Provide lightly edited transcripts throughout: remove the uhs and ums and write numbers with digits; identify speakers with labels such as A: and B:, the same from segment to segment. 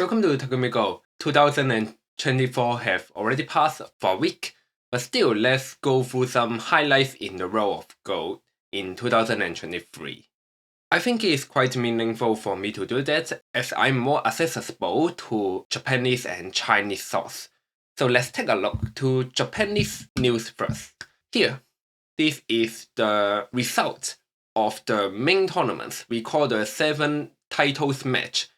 A: welcome to Takumi Go. 2024 have already passed for a week, but still let's go through some highlights in the world of Go in 2023. I think it's quite meaningful for me to do that as I'm more accessible to Japanese and Chinese source. So let's take a look to Japanese news first. Here, this is the result of the main tournaments we call the 7 titles match.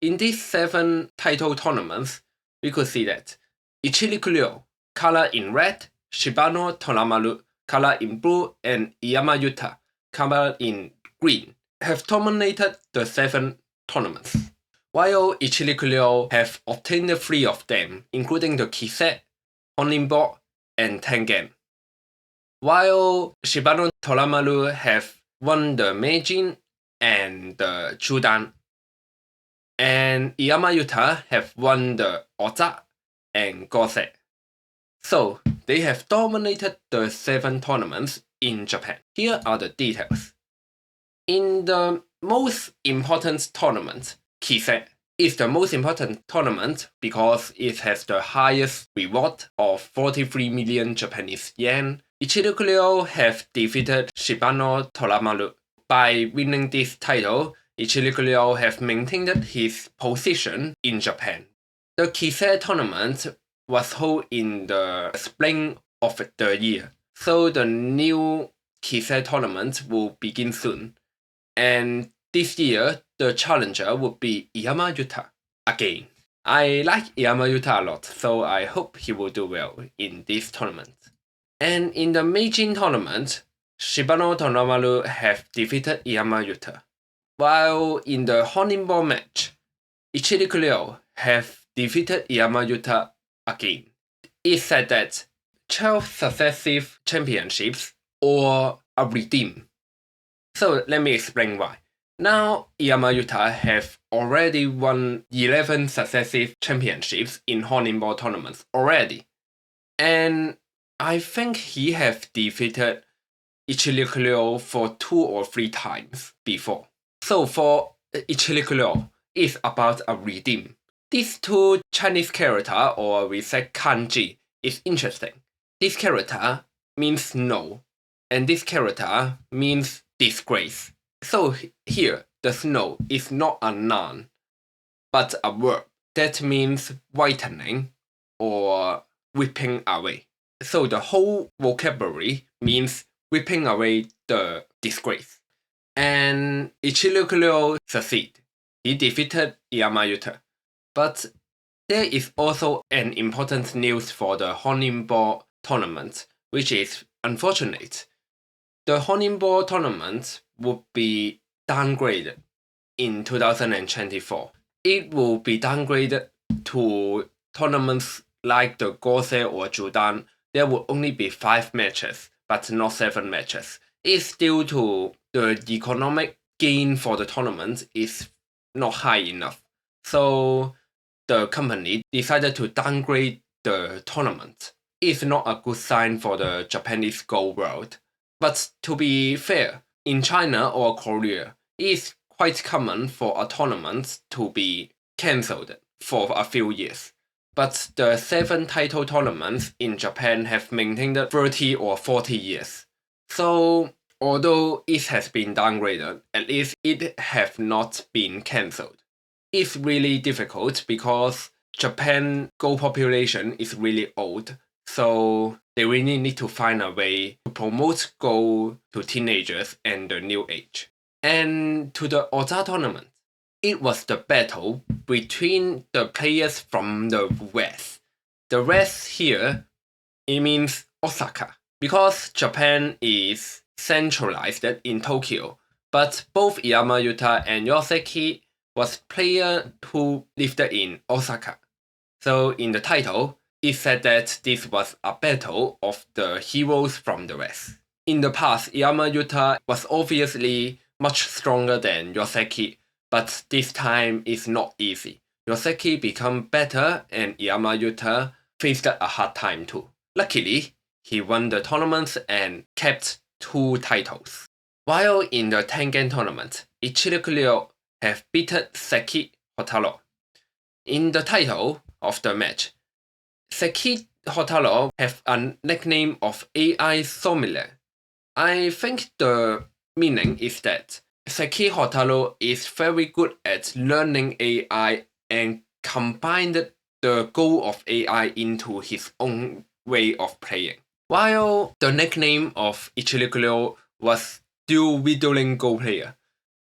A: In these 7 title tournaments, we could see that Ichiri color in red, Shibano Toramaru color in blue, and Iyama Yuta color in green have dominated the 7 tournaments. While Ichiri have obtained 3 of them, including the Kise, Honninbo, and Tengen. While Shibano Toramaru have won the Meijin and the Judan, and Iyama Yuta have won the Oza and Gose. So they have dominated the 7 tournaments in Japan. Here are the details. In the most important tournament, Kise is the most important tournament because it has the highest reward of 43 million Japanese yen. Ichiri have defeated Shibano Toramaru. By winning this title, Ichiri have maintained his position in Japan. The Kise tournament was held in the spring of the year, so the new Kise tournament will begin soon. And this year, the challenger will be Iyama Yuta again. I like Iyama Yuta a lot, so I hope he will do well in this tournament. And in the Meijin tournament, Shibano Toramaru have defeated Iyama Yuta. While in the Honninbo match, Ichiri have defeated Iyama Yuta again. It's said that 12 successive championships or a redeem. So let me explain why. Now Iyama Yuta have already won 11 successive championships in Honninbo tournaments already. And I think he have defeated Ichiri for 2 or 3 times before. So for Ichiri, it's about a redeem. These 2 Chinese character, or we say kanji, is interesting. This character means no, and this character means disgrace. So here, the snow is not a noun, but a verb that means whitening or whipping away. So the whole vocabulary means whipping away the disgrace. And Ichiri succeeded. He defeated Iyama Yuta. But there is also an important news for the Honninbo tournament, which is unfortunate. The Honninbo tournament would be downgraded in 2024. It will be downgraded to tournaments like the Gose or Judan. There will only be 5 matches, but not 7 matches. It's due to the economic gain for the tournament is not high enough. So the company decided to downgrade the tournament. It's not a good sign for the Japanese Go world. But to be fair, in China or Korea, it's quite common for a tournament to be cancelled for a few years. But the 7 title tournaments in Japan have maintained 30 or 40 years. So although it has been downgraded, at least it have not been cancelled. It's really difficult because Japan Go population is really old, so they really need to find a way to promote Go to teenagers and the new age. And to the Oza tournament, it was the battle between the players from the West. The West here, it means Osaka, because Japan is centralized in Tokyo, but both Iyama Yuta and Yoseki was player who lived in Osaka. So in the title, it said that this was a battle of the heroes from the West. In the past, Iyama Yuta was obviously much stronger than Yoseki, but this time is not easy. Yoseki became better and Iyama Yuta faced a hard time too. Luckily, he won the tournament and kept 2 titles. While in the Tengen tournament, Ichiri have beaten Seki Hotaro. In the title of the match, Seki Hotaro have a nickname of AI sommelier. I think the meaning is that Seki Hotaro is very good at learning AI and combined the goal of AI into his own way of playing. While the nickname of Ichirikurio was dual whittling Go player,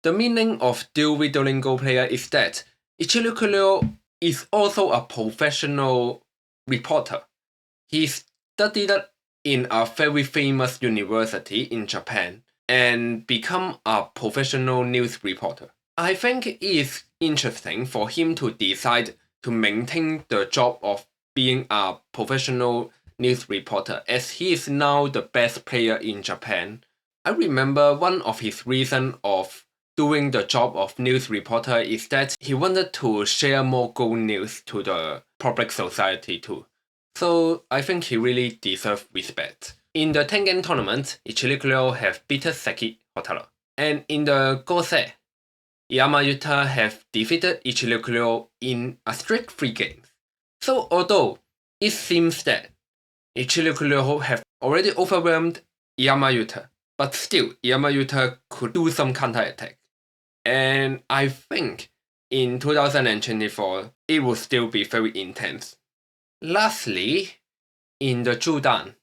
A: the meaning of dual whittling Go player is that Ichirikurio is also a professional reporter. He studied in a very famous university in Japan and become a professional news reporter. I think it is interesting for him to decide to maintain the job of being a professional news reporter, as he is now the best player in Japan. I remember one of his reasons of doing the job of news reporter is that he wanted to share more good news to the public society too. So I think he really deserves respect. In the Tengen tournament, Ichirikurio have beaten Seki Hotaro. And in the Gose, Yamayuta have defeated Ichirikurio in a strict 3 games. So although it seems that Ichirikurio have already overwhelmed Yamayuta, but still Yamayuta could do some counterattack. And I think in 2024, it will still be very intense. Lastly, in the Judan,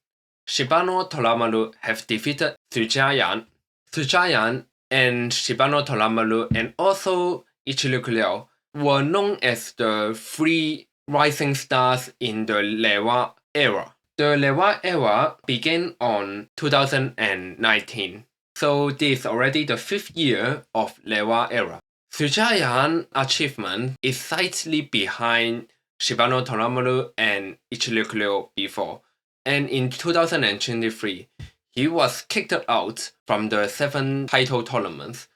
A: Shibano Toramaru have defeated Tsujayan. Tsujayan and Shibano Toramaru and also Ichirikurio were known as the 3 rising stars in the Reiwa era. The Reiwa era began on 2019, so this is already the 5th year of Reiwa era. Tsujayan achievement is slightly behind Shibano Toramaru and Ichirikurio before, and in 2023, he was kicked out from the 7 title tournaments.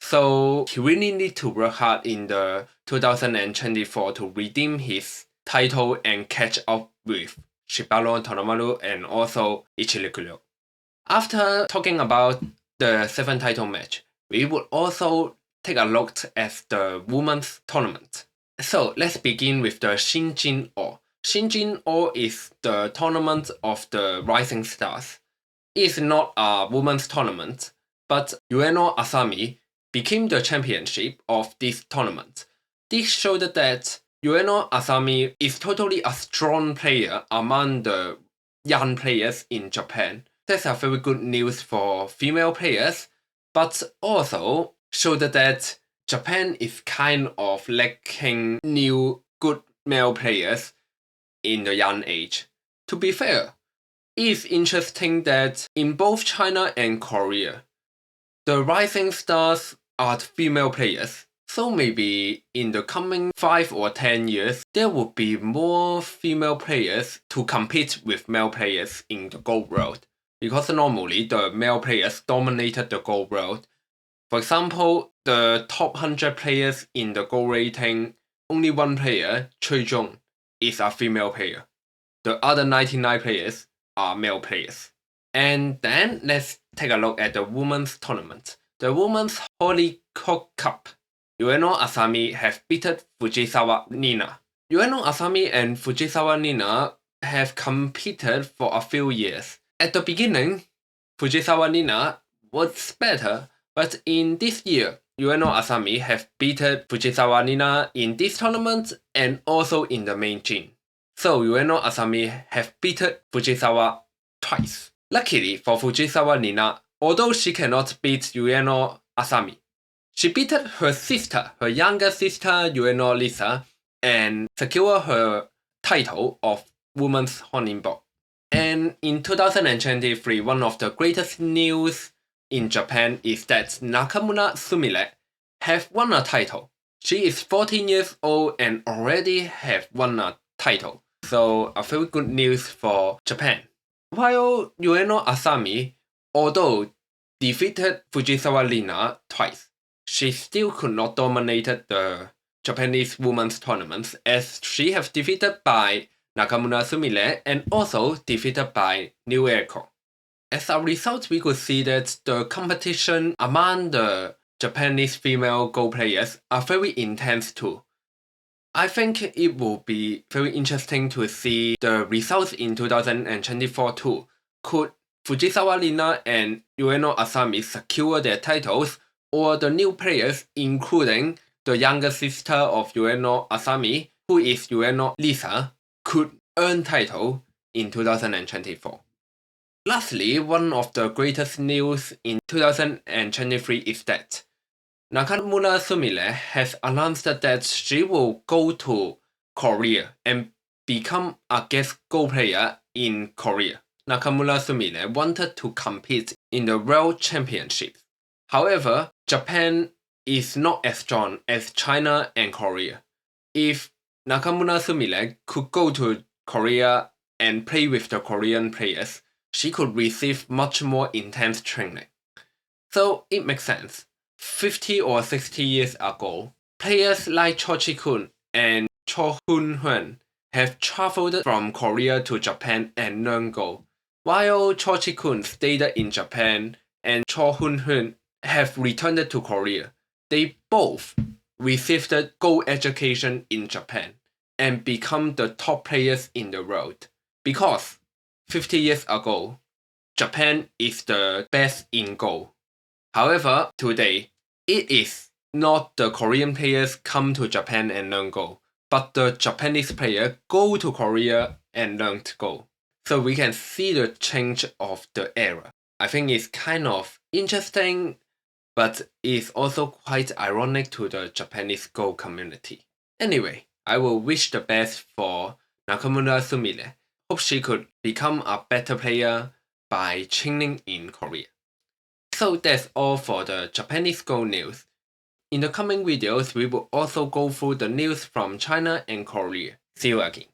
A: So he really need to work hard in the 2024 to redeem his title and catch up with Shibano Toramaru and also Ichirikurio. After talking about the 7 title match, we would also take a look at the women's tournament. So let's begin with the Shinjin O. Shinjin O is the tournament of the rising stars. It is not a women's tournament, but Ueno Asami became the championship of this tournament. This showed that Ueno Asami is totally a strong player among the young players in Japan. That's a very good news for female players, but also showed that Japan is kind of lacking new good male players in the young age. To be fair, it is interesting that in both China and Korea, the rising stars are female players. So maybe in the coming 5 or 10 years, there will be more female players to compete with male players in the Gold World. Because normally the male players dominated the Gold World. For example, the top 100 players in the gold rating, only one player, Choi Jung, is a female player. The other 99 players are male players. And then let's take a look at the women's tournament. The women's Holy Cook Cup. Ueno Asami have beaten Fujisawa Nina. Ueno Asami and Fujisawa Nina have competed for a few years. At the beginning, Fujisawa Nina was better, but in this year, Ueno Asami have beaten Fujisawa Nina in this tournament and also in the main Jin. So Ueno Asami have beaten Fujisawa twice. Luckily for Fujisawa Nina, although she cannot beat Ueno Asami, she beat her sister, her younger sister Ueno Lisa, and secured her title of Women's Honninball. And in 2023, one of the greatest news in Japan is that Nakamura Sumire have won a title. She is 14 years old and already have won a title. So a very good news for Japan. While Ueno Asami, although defeated Fujisawa Nina twice, she still could not dominate the Japanese women's tournaments, as she have defeated by Nakamura Sumire and also defeated by New Echo. As a result, we could see that the competition among the Japanese female Go players are very intense too. I think it will be very interesting to see the results in 2024 too. Could Fujisawa Lina and Ueno Asami secure their titles, or the new players, including the younger sister of Ueno Asami, who is Ueno Lisa, could earn title in 2024? Lastly, one of the greatest news in 2023 is that Nakamura Sumire has announced that she will go to Korea and become a guest Go player in Korea. Nakamura Sumire wanted to compete in the World Championships. However, Japan is not as strong as China and Korea. If Nakamura Sumire could go to Korea and play with the Korean players, she could receive much more intense training. So it makes sense. 50 or 60 years ago, players like Cho Chi-kun and Cho Hun-hun have traveled from Korea to Japan and learned Go, while Cho Chi-kun stayed in Japan and Cho Hun-hun have returned to Korea. They both received Go education in Japan and become the top players in the world. Because 50 years ago, Japan is the best in Go. However, today, it is not the Korean players come to Japan and learn Go, but the Japanese player go to Korea and learn Go. So we can see the change of the era. I think it's kind of interesting, but it's also quite ironic to the Japanese Go community. Anyway, I will wish the best for Nakamura Sumire. Hope she could become a better player by training in Korea. So that's all for the Japanese Go news. In the coming videos, we will also go through the news from China and Korea. See you again.